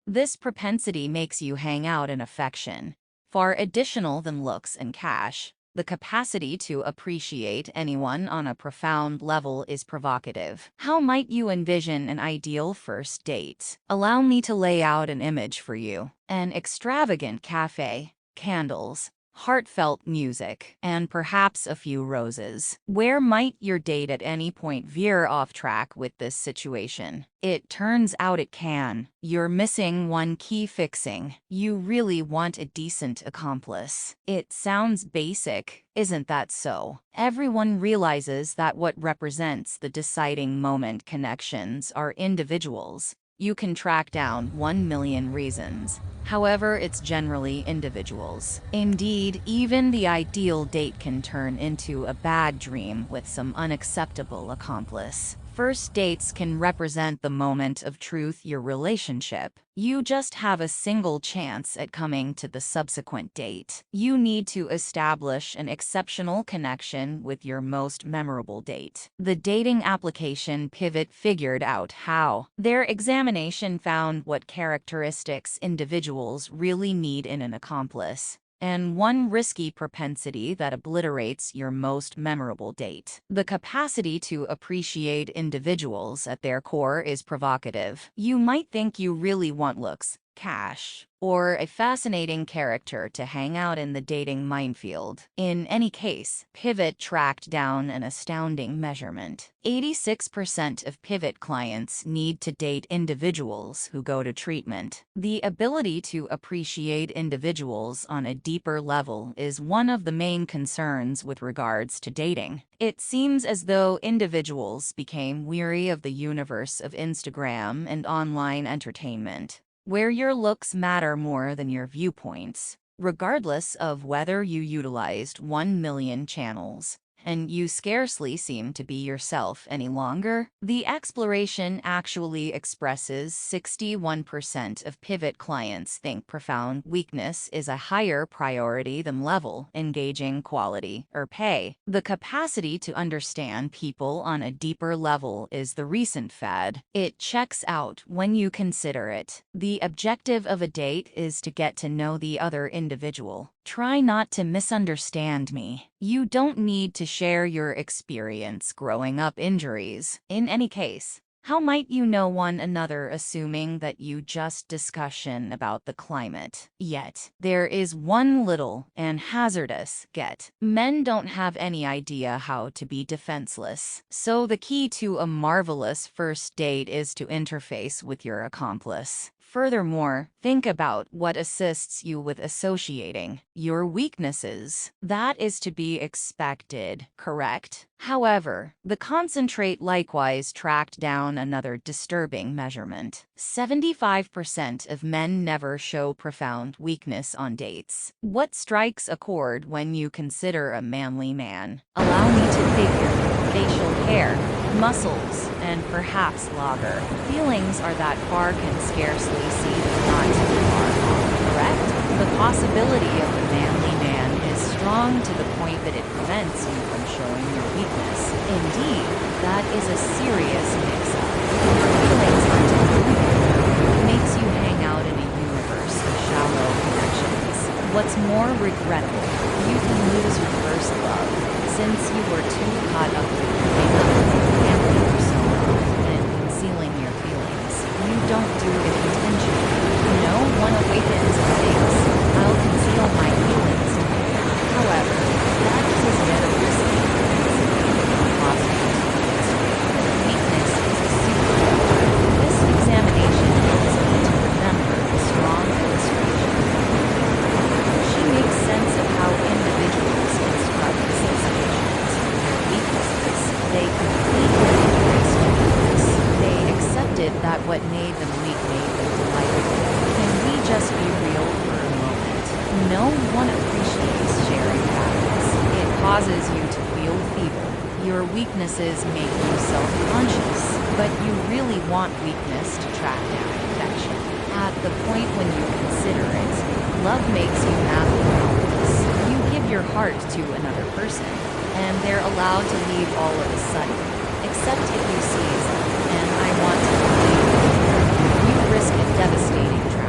This propensity makes you hang out in affection, far additional than looks and cash. The capacity to appreciate anyone on a profound level is provocative. How might you envision an ideal first date? Allow me to lay out an image for you. An extravagant cafe, candles, heartfelt music, and perhaps a few roses. Where might your date at any point veer off track with this situation? It turns out it can. You're missing one key fixing. You really want a decent accomplice. It sounds basic, isn't that so? Everyone realizes that what represents the deciding moment connections are individuals. You can track down 1 million reasons. However, it's generally individuals. Indeed, even the ideal date can turn into a bad dream with some unacceptable accomplice. First dates can represent the moment of truth your relationship. You just have a single chance at coming to the subsequent date. You need to establish an exceptional connection with your most memorable date. The dating application Pivot figured out how. Their examination found what characteristics individuals really need in an accomplice, and one risky propensity that obliterates your most memorable date. The capacity to appreciate individuals at their core is provocative. You might think you really want looks, cash, or a fascinating character to hang out in the dating minefield. In any case, Pivot tracked down an astounding measurement. 86% of Pivot clients need to date individuals who go to treatment. The ability to appreciate individuals on a deeper level is one of the main concerns with regards to dating. It seems as though individuals became weary of the universe of Instagram and online entertainment, where your looks matter more than your viewpoints, regardless of whether you utilized 1 million channels, and you scarcely seem to be yourself any longer. The exploration actually expresses 61% of Pivot clients think profound weakness is a higher priority than level, engaging quality, or pay. The capacity to understand people on a deeper level is the recent fad. It checks out when you consider it. The objective of a date is to get to know the other individual. Try not to misunderstand me. You don't need to share your experience growing up injuries. In any case, how might you know one another assuming that you just discussion about the climate? Yet, there is one little and hazardous get. Men don't have any idea how to be defenseless. So the key to a marvelous first date is to interface with your accomplice. Furthermore, think about what assists you with associating your weaknesses. That is to be expected, correct? However, the concentrate likewise tracked down another disturbing measurement. 75% of men never show profound weakness on dates. What strikes a chord when you consider a manly man? Allow me to figure: facial hair, muscles, and perhaps lager. Feelings are that far can scarcely see not too far off, correct? The possibility of the manly man is strong to the point that it prevents you from showing your weakness. Indeed, that is a serious mix-up. Your feelings aren't included. It makes you hang out in a universe of shallow connections. What's more regrettable, you can lose your first love, since you were too caught up with keeping up with your family persona and concealing your feelings. You don't do it intentionally. No one awakens and thinks, I'll conceal my feelings today. However, that is as yet a risky weakness is a superpower. This examination helps me to remember the strong illustration. She makes sense of how individuals construct associations with their weaknesses. They completely embraced weakness. They accepted that what made them weak made them delightful. Can we just be real for a moment? No one appreciates sharing habits. It causes you to feel feeble. Your weaknesses make you self-conscious, but you really want weakness to track down affection. At the point when you consider it, love makes you madly helpless. You give your heart to another person, and they're allowed to leave all of a sudden, except if you seize them, and I want to believe you risk a devastating tragedy.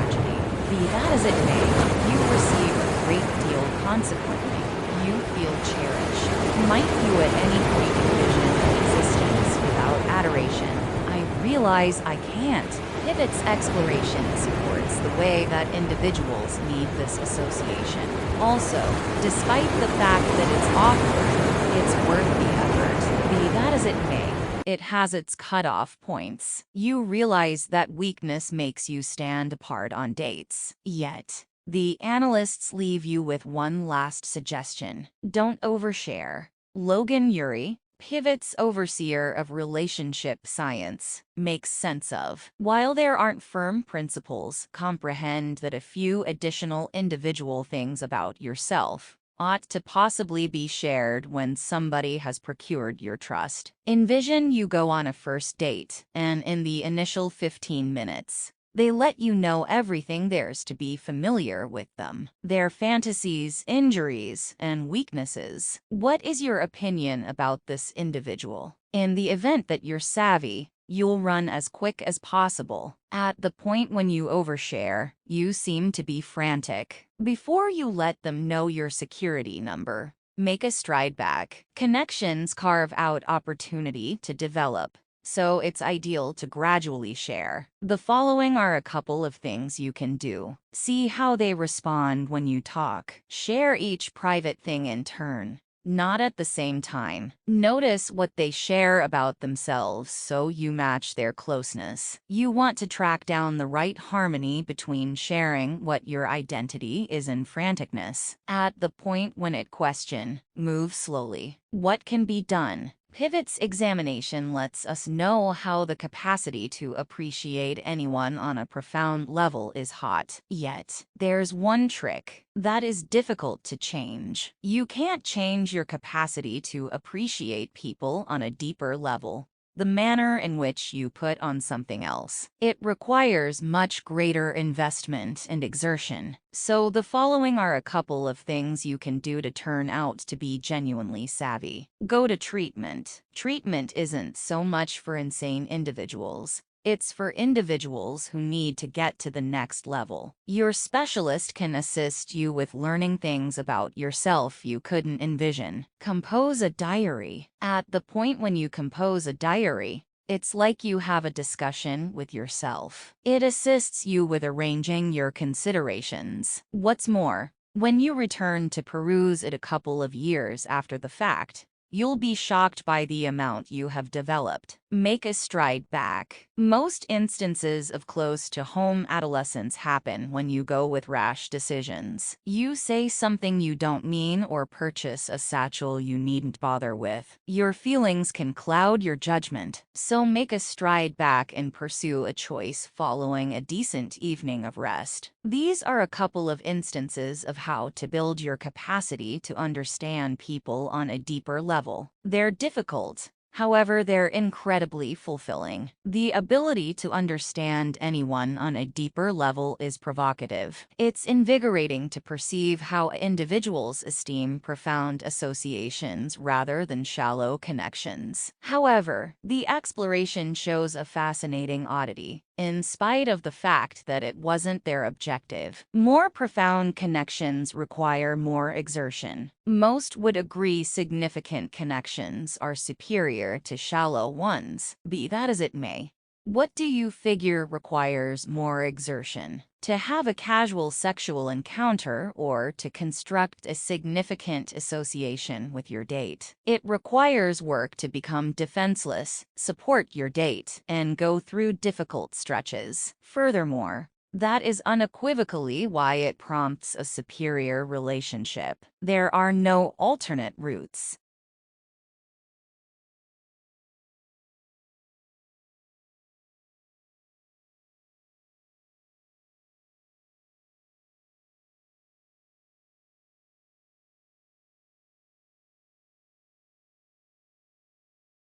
that as it may, you receive a great deal consequently. You feel cherished. Might you at any point envision an existence without adoration? I realize I can't. Pivot's exploration supports the way that individuals need this association. Also, despite the fact that it's awkward, it's worth the effort. Be that as it may, it has its cutoff points. You realize that weakness makes you stand apart on dates. Yet, the analysts leave you with one last suggestion. Don't overshare. Logan Urey, Pivot's overseer of relationship science, makes sense of. While there aren't firm principles, comprehend that a few additional individual things about yourself ought to possibly be shared when somebody has procured your trust. Envision you go on a first date, and in the initial 15 minutes, they let you know everything there's to be familiar with them, their fantasies, injuries, and weaknesses. What is your opinion about this individual? In the event that you're savvy, you'll run as quick as possible. At the point when you overshare, you seem to be frantic. Before you let them know your security number, make a stride back. Connections carve out opportunity to develop, so it's ideal to gradually share. The following are a couple of things you can do. See how they respond when you talk. Share each private thing in turn, not at the same time. Notice what they share about themselves so you match their closeness. You want to track down the right harmony between sharing what your identity is and franticness. At the point when it question, move slowly. What can be done? Pivot's examination lets us know how the capacity to appreciate anyone on a profound level is hot. Yet, there's one trick that is difficult to change. You can't change your capacity to appreciate people on a deeper level, the manner in which you put on something else. It requires much greater investment and exertion. So the following are a couple of things you can do to turn out to be genuinely savvy. Go to treatment. Treatment isn't so much for insane individuals. It's for individuals who need to get to the next level. Your specialist can assist you with learning things about yourself you couldn't envision. Compose a diary. At the point when you compose a diary, it's like you have a discussion with yourself. It assists you with arranging your considerations. What's more, when you return to peruse it a couple of years after the fact, you'll be shocked by the amount you have developed. Make a stride back. Most instances of close-to-home adolescence happen when you go with rash decisions. You say something you don't mean or purchase a satchel you needn't bother with. Your feelings can cloud your judgment, so make a stride back and pursue a choice following a decent evening of rest. These are a couple of instances of how to build your capacity to understand people on a deeper level. They're difficult. However, they're incredibly fulfilling. The ability to understand anyone on a deeper level is provocative. It's invigorating to perceive how individuals esteem profound associations rather than shallow connections. However, the exploration shows a fascinating oddity. In spite of the fact that it wasn't their objective, more profound connections require more exertion. Most would agree significant connections are superior to shallow ones. Be that as it may, what do you figure requires more exertion? To have a casual sexual encounter or to construct a significant association with your date? It requires work to become defenseless, support your date, and go through difficult stretches. Furthermore, that is unequivocally why it prompts a superior relationship. There are no alternate routes.